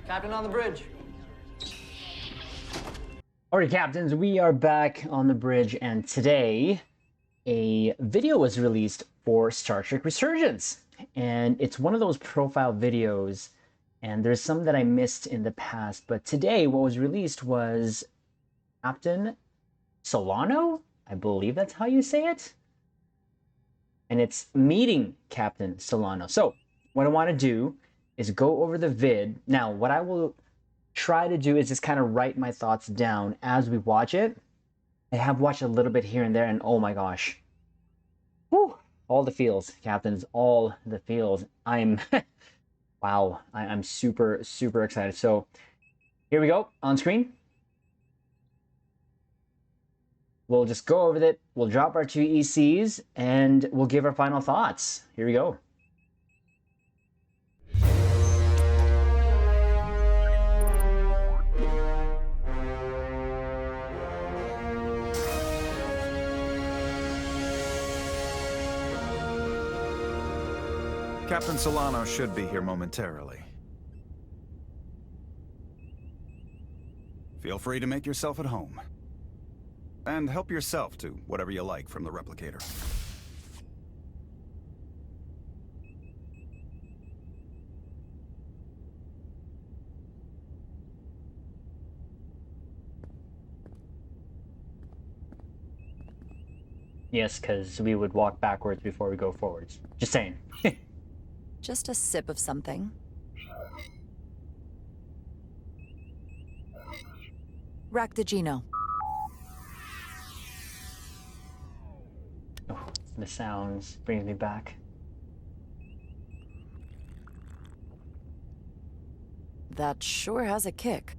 Captain on the bridge. Alright, Captains, we are back on the bridge, and today a video was released for Star Trek Resurgence. And it's one of those profile videos, and there's some that I missed in the past, but today what was released was Captain Solano? I believe that's how you say it. And it's meeting Captain Solano. So what I want to do is go over the vid. Now, what I will try to do is just kind of write my thoughts down as we watch it. I have watched a little bit here and there, and oh my gosh. Whew, all the feels, Captains, all the feels. I'm, wow, I'm super, super excited. So here we go, on screen. We'll just go over it. We'll drop our two ECs, and we'll give our final thoughts. Here we go. Captain Solano should be here momentarily. Feel free to make yourself at home. And help yourself to whatever you like from the replicator. Yes, because we would walk backwards before we go forwards. Just saying. Just a sip of something. Rack the Geno. Oh, the sounds brings me back. That sure has a kick.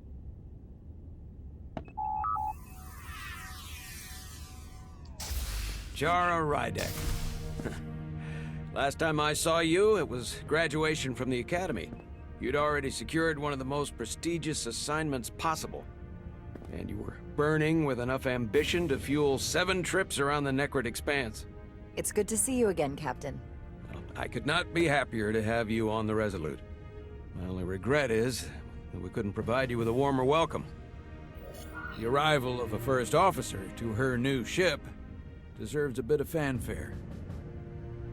Jara Rydek. Last time I saw you, it was graduation from the Academy. You'd already secured one of the most prestigious assignments possible. And you were burning with enough ambition to fuel 7 trips around the Necrid Expanse. It's good to see you again, Captain. Well, I could not be happier to have you on the Resolute. My only regret is that we couldn't provide you with a warmer welcome. The arrival of a first officer to her new ship deserves a bit of fanfare.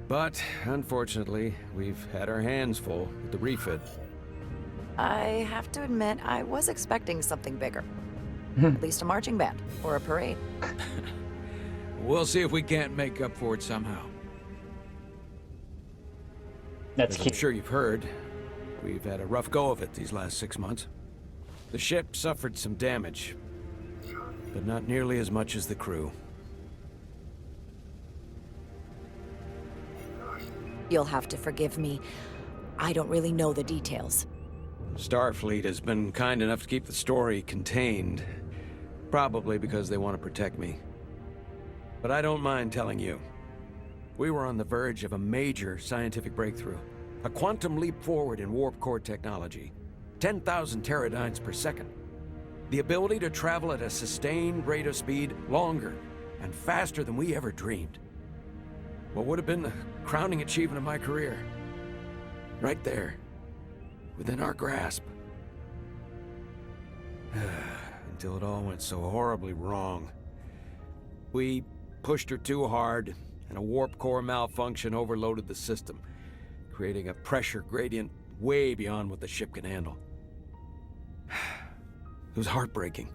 But, unfortunately, we've had our hands full with the refit. I have to admit, I was expecting something bigger. At least a marching band, or a parade. We'll see if we can't make up for it somehow. That's As I'm sure you've heard, we've had a rough go of it these last 6 months. The ship suffered some damage, but not nearly as much as the crew. You'll have to forgive me. I don't really know the details. Starfleet has been kind enough to keep the story contained, probably because they want to protect me. But I don't mind telling you. We were on the verge of a major scientific breakthrough. A quantum leap forward in warp core technology. 10,000 teradynes per second. The ability to travel at a sustained rate of speed longer and faster than we ever dreamed. What would have been the crowning achievement of my career. Right there. Within our grasp. Until it all went so horribly wrong. We pushed her too hard, and a warp core malfunction overloaded the system, creating a pressure gradient way beyond what the ship can handle. It was heartbreaking.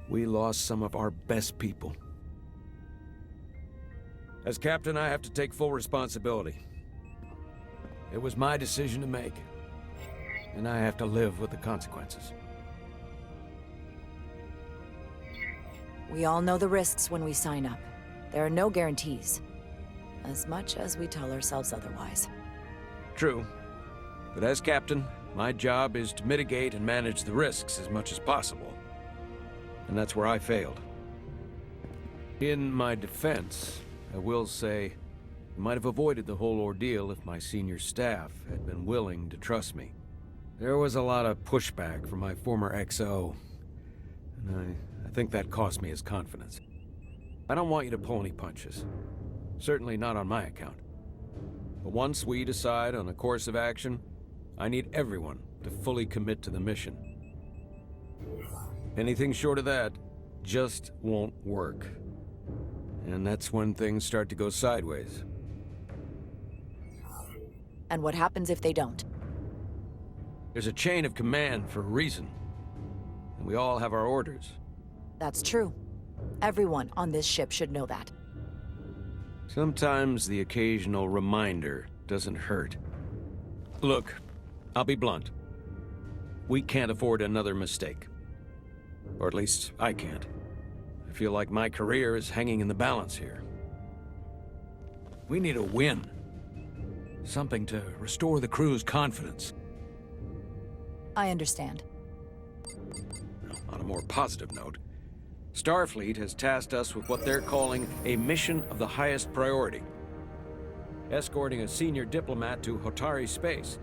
We lost some of our best people. As captain, I have to take full responsibility. It was my decision to make, and I have to live with the consequences. We all know the risks when we sign up. There are no guarantees. As much as we tell ourselves otherwise. True. But as captain, my job is to mitigate and manage the risks as much as possible. And that's where I failed. In my defense, I will say, I might have avoided the whole ordeal if my senior staff had been willing to trust me. There was a lot of pushback from my former XO, and I think that cost me his confidence. I don't want you to pull any punches. Certainly not on my account. But once we decide on a course of action, I need everyone to fully commit to the mission. Anything short of that just won't work. And that's when things start to go sideways. And what happens if they don't? There's a chain of command for a reason. And we all have our orders. That's true. Everyone on this ship should know that. Sometimes the occasional reminder doesn't hurt. Look, I'll be blunt. We can't afford another mistake. Or at least, I can't. I feel like my career is hanging in the balance here. We need a win. Something to restore the crew's confidence. I understand. On a more positive note, Starfleet has tasked us with what they're calling a mission of the highest priority. Escorting a senior diplomat to Hotari space.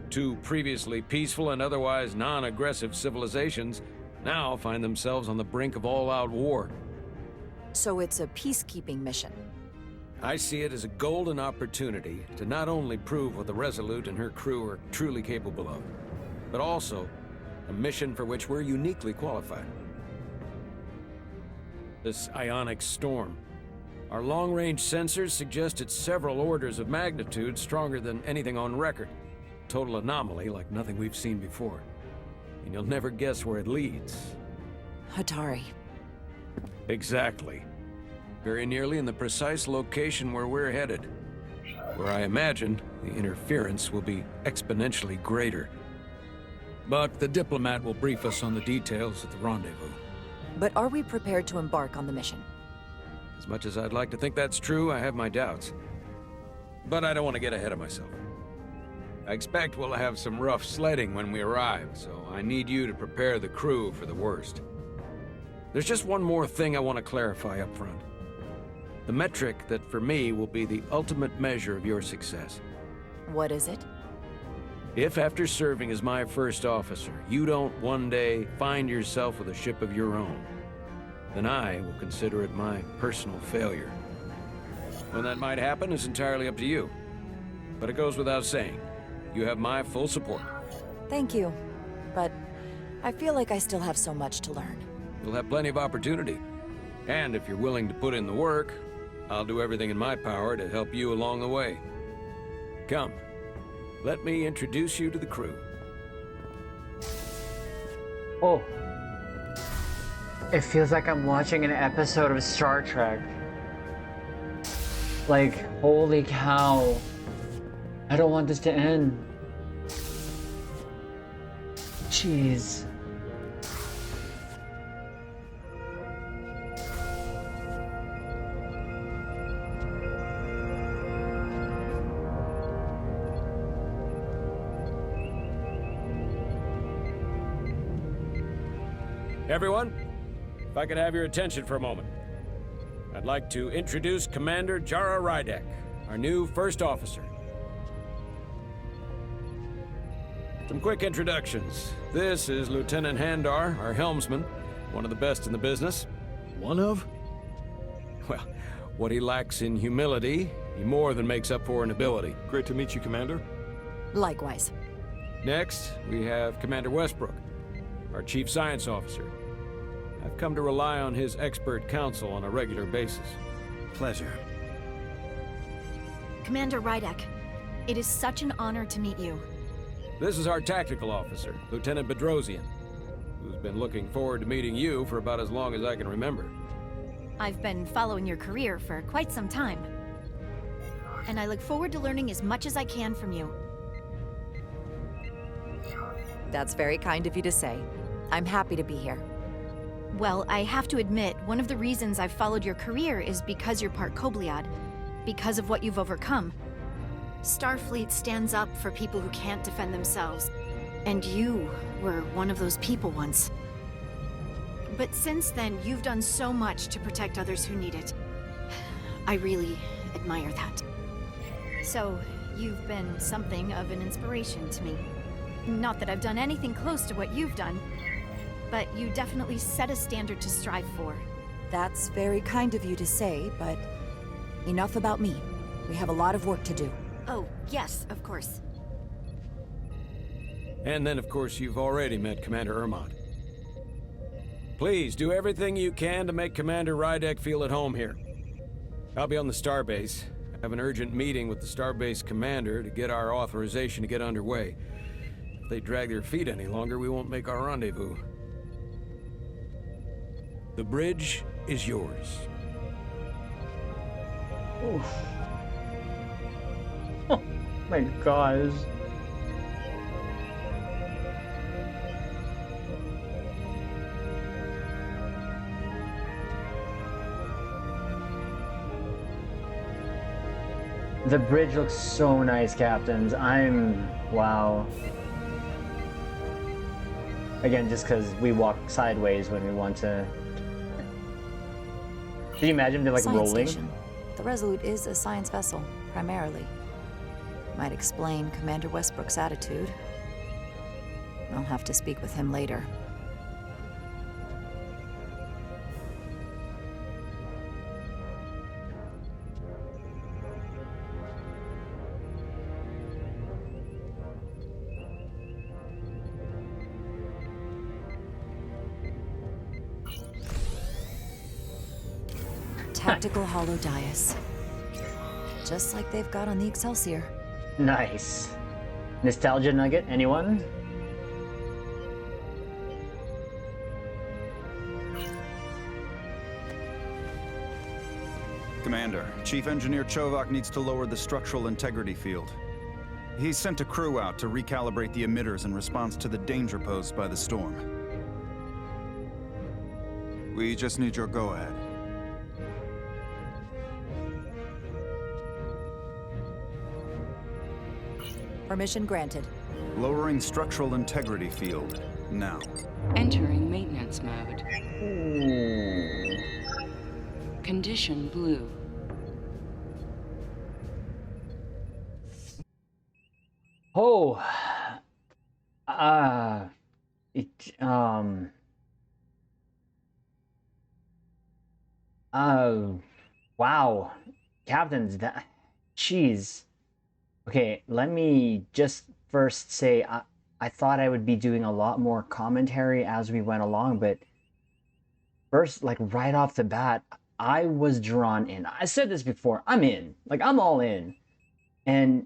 Two previously peaceful and otherwise non-aggressive civilizations now find themselves on the brink of all-out war. So it's a peacekeeping mission. I see it as a golden opportunity to not only prove what the Resolute and her crew are truly capable of, but also a mission for which we're uniquely qualified. This ionic storm. Our long-range sensors suggest it's several orders of magnitude stronger than anything on record. Total anomaly like nothing we've seen before. And you'll never guess where it leads. Hotari. Exactly. Very nearly in the precise location where we're headed. Where I imagine the interference will be exponentially greater. But the diplomat will brief us on the details at the rendezvous. But are we prepared to embark on the mission? As much as I'd like to think that's true, I have my doubts. But I don't want to get ahead of myself. I expect we'll have some rough sledding when we arrive, so I need you to prepare the crew for the worst. There's just one more thing I want to clarify up front. The metric that for me will be the ultimate measure of your success. What is it? If after serving as my first officer, you don't one day find yourself with a ship of your own, then I will consider it my personal failure. When that might happen is entirely up to you. But it goes without saying, you have my full support. Thank you. But I feel like I still have so much to learn. You'll have plenty of opportunity. And if you're willing to put in the work, I'll do everything in my power to help you along the way. Come, let me introduce you to the crew. Oh. It feels like I'm watching an episode of Star Trek. Like, holy cow. I don't want this to end. Jeez. Everyone, if I could have your attention for a moment. I'd like to introduce Commander Jara Rydek, our new first officer. Some quick introductions. This is Lieutenant Handar, our helmsman, one of the best in the business. One of? Well, what he lacks in humility, he more than makes up for in ability. Great to meet you, Commander. Likewise. Next, we have Commander Westbrook, our Chief Science Officer. I've come to rely on his expert counsel on a regular basis. Pleasure. Commander Rydek, it is such an honor to meet you. This is our tactical officer, Lieutenant Bedrosian, who's been looking forward to meeting you for about as long as I can remember. I've been following your career for quite some time. And I look forward to learning as much as I can from you. That's very kind of you to say. I'm happy to be here. Well, I have to admit, one of the reasons I've followed your career is because you're part Kobliad, because of what you've overcome. Starfleet stands up for people who can't defend themselves, and you were one of those people once. But since then, you've done so much to protect others who need it. I really admire that. So, you've been something of an inspiration to me. Not that I've done anything close to what you've done, but you definitely set a standard to strive for. That's very kind of you to say, but enough about me. We have a lot of work to do. Oh, yes, of course. And then, of course, you've already met Commander Ermont. Please, do everything you can to make Commander Rydek feel at home here. I'll be on the starbase. I have an urgent meeting with the starbase commander to get our authorization to get underway. If they drag their feet any longer, we won't make our rendezvous. The bridge is yours. Oh, oh my gosh. The bridge looks so nice, Captains. Wow. Again, just because we walk sideways when we want to. Can you imagine they're like Science rolling? Station. The Resolute is a science vessel, primarily. Might explain Commander Westbrook's attitude. I'll have to speak with him later. Tactical hollow dais. Just like they've got on the Excelsior. Nice. Nostalgia nugget, anyone? Commander, Chief Engineer Chovak needs to lower the structural integrity field. He's sent a crew out to recalibrate the emitters in response to the danger posed by the storm. We just need your go-ahead. Permission granted. Lowering structural integrity field, now. Entering maintenance mode. Ooh. Condition blue. Oh. Wow. Captains, that. Jeez. Okay, let me just first say I thought I would be doing a lot more commentary as we went along, but first, like right off the bat, I was drawn in. I said this before, I'm in. Like, I'm all in. And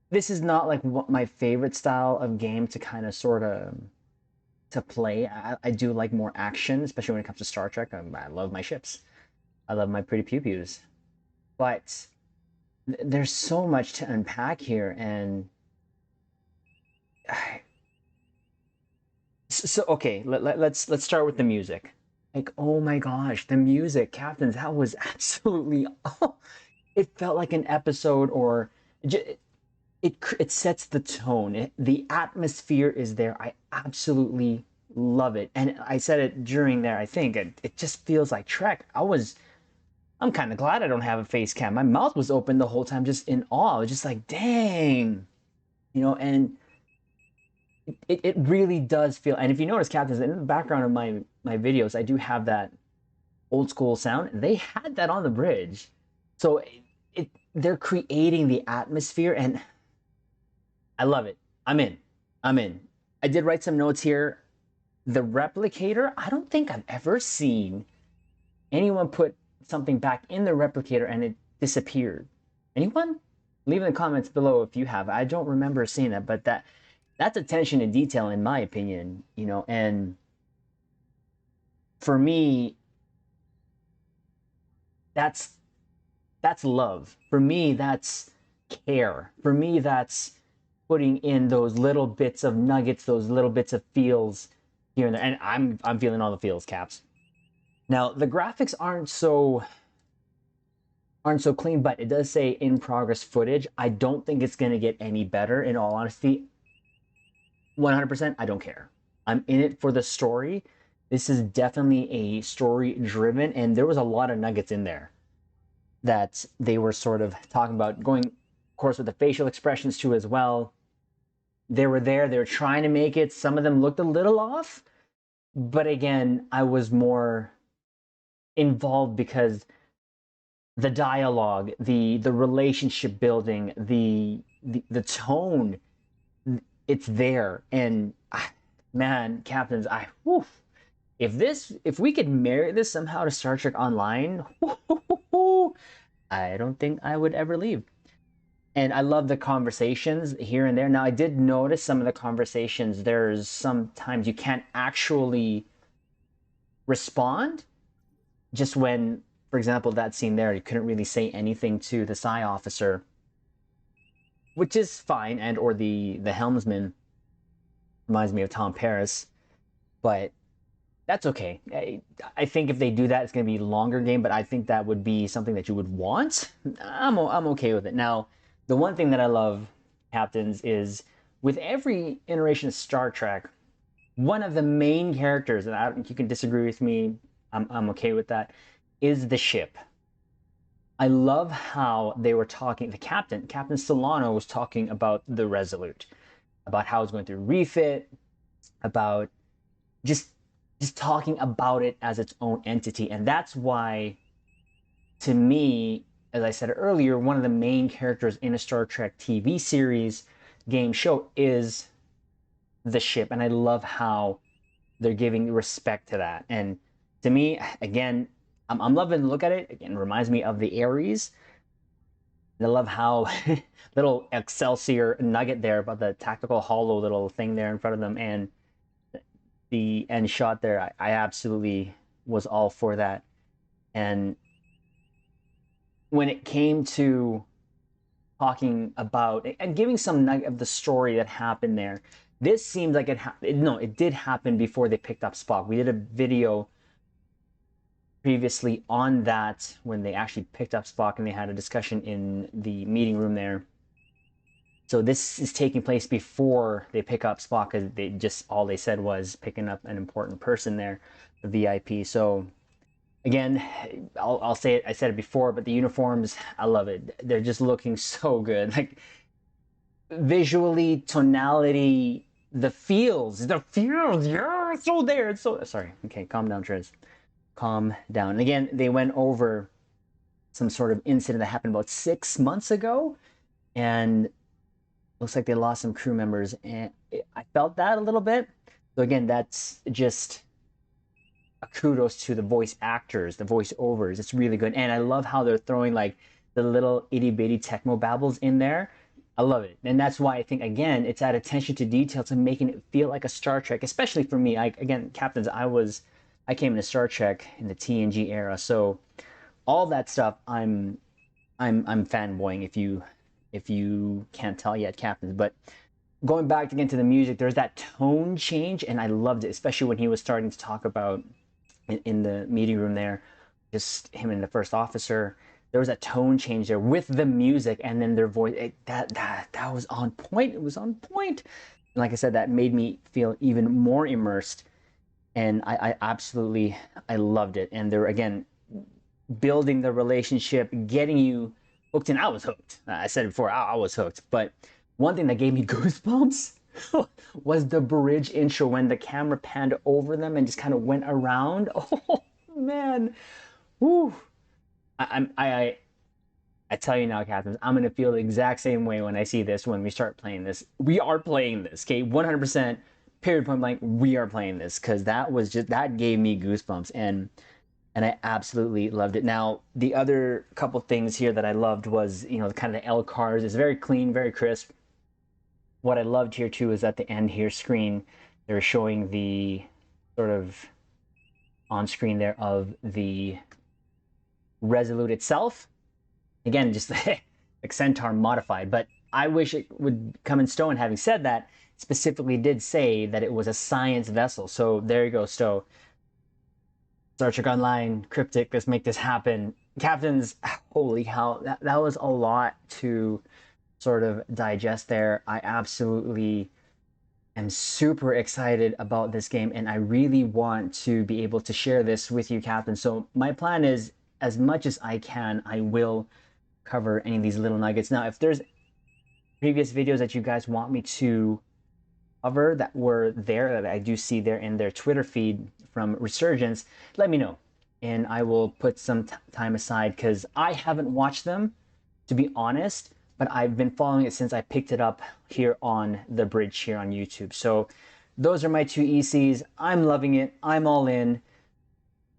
this is not like what my favorite style of game to kind of sort of to play. I do like more action, especially when it comes to Star Trek. I love my ships. I love my pretty pew-pews. But there's so much to unpack here, and so okay, let's start with the music. Like, oh my gosh, the music, Captains, that was absolutely, oh, it felt like an episode, or it sets the tone. The atmosphere is there. I absolutely love it, and I said it during there. I think it just feels like Trek. I'm kind of glad I don't have a face cam. My mouth was open the whole time, just in awe. I was just like, dang, and it really does feel. And if you notice, Captains, in the background of my videos, I do have that old school sound. They had that on the bridge, so they're creating the atmosphere, and I love it. I'm in. I did write some notes here. The replicator, I don't think I've ever seen anyone put something back in the replicator and it disappeared. Anyone? Leave in the comments below if you have. I don't remember seeing that, but that's attention to detail, in my opinion, and for me, that's love. For me, that's care. For me, that's putting in those little bits of nuggets, those little bits of feels here and there. And I'm feeling all the feels, Caps. Now, the graphics aren't so clean, but it does say in progress footage. I don't think it's going to get any better, in all honesty. 100%, I don't care. I'm in it for the story. This is definitely a story driven, and there was a lot of nuggets in there that they were sort of talking about, going, of course, with the facial expressions too as well. They were there, they were trying to make it. Some of them looked a little off, but again, I was more involved because the dialogue, the relationship building, the tone, it's there. And man, Captains, if we could marry this somehow to Star Trek Online, I don't think I would ever leave. And I love the conversations here and there. Now, I did notice some of the conversations, there's sometimes you can't actually respond. Just when, for example, that scene there, you couldn't really say anything to the Psi officer, which is fine, and or the helmsman. Reminds me of Tom Paris, but that's okay. I think if they do that, it's going to be a longer game, but I think that would be something that you would want. I'm okay with it. Now, the one thing that I love, Captains, is with every iteration of Star Trek, one of the main characters, and I don't, you can disagree with me, I'm okay with that, is the ship. I love how they were talking, Captain Solano was talking about the Resolute, about how it's going through refit, about just talking about it as its own entity. And that's why, to me, as I said earlier, one of the main characters in a Star Trek TV series, game, show is the ship. And I love how they're giving respect to that. And to me, again, I'm loving to look at it. Again, it reminds me of the Ares. And I love how little Excelsior nugget there about the tactical hollow little thing there in front of them, and the end shot there. I absolutely was all for that. And when it came to talking about and giving some nugget of the story that happened there, this seemed like it did happen before they picked up Spock. We did a video previously on that when they actually picked up Spock, and they had a discussion in the meeting room there. So this is taking place before they pick up Spock, because all they said was picking up an important person there, the VIP. So again, I'll say it, I said it before, but the uniforms, I love it. They're just looking so good. Like visually, tonality, the feels, yeah, it's so there. It's so, sorry. Okay, calm down, Trez. Calm down. And again, they went over some sort of incident that happened about 6 months ago, and looks like they lost some crew members, and I felt that a little bit. So again, that's just a kudos to the voice actors, the voiceovers. It's really good. And I love how they're throwing like the little itty bitty techno babbles in there. I love it. And that's why I think, again, it's that attention to detail to making it feel like a Star Trek, especially for me. Again, Captains, I came into Star Trek in the TNG era, so all that stuff I'm fanboying, if you can't tell yet, Captains. But going back again to the music, there's that tone change, and I loved it, especially when he was starting to talk about in the meeting room there, just him and the first officer. There was a tone change there with the music, and then their voice. That was on point. It was on point. And like I said, that made me feel even more immersed. And I absolutely, I loved it. And they're, again, building the relationship, getting you hooked in. I was hooked. I said it before, I was hooked. But one thing that gave me goosebumps was the bridge intro when the camera panned over them and just kind of went around. Oh, man. Woo. I tell you now, Captains, I'm going to feel the exact same way when I see this, when we start playing this. We are playing this, okay? 100%. Period, point blank, we are playing this, because that gave me goosebumps, and I absolutely loved it. Now, the other couple things here that I loved was, kind of the L cars. It's very clean, very crisp. What I loved here too is at the end here screen, they're showing the sort of on screen there of the Resolute itself. Again, just like Centaur modified, but I wish it would come in Stowe. And having said that, specifically did say that it was a science vessel. So there you go, Stowe. Star Trek Online, cryptic, let's make this happen. Captains, holy cow, that was a lot to sort of digest there. I absolutely am super excited about this game, and I really want to be able to share this with you, Captain. So my plan is, as much as I can, I will cover any of these little nuggets. Now, if there's previous videos that you guys want me to cover that were there, that I do see there in their Twitter feed from Resurgence, let me know, and I will put some time aside, because I haven't watched them, to be honest, but I've been following it since I picked it up here on the bridge here on YouTube. So those are my 2 ECs. I'm loving it. I'm all in.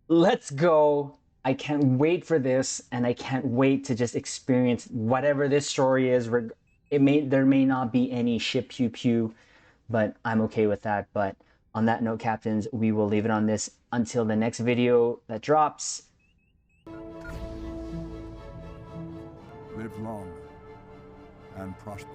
Let's go. I can't wait for this, and I can't wait to just experience whatever this story is. There may not be any ship pew pew, but I'm okay with that. But on that note, Captains, we will leave it on this until the next video that drops. Live long and prosper.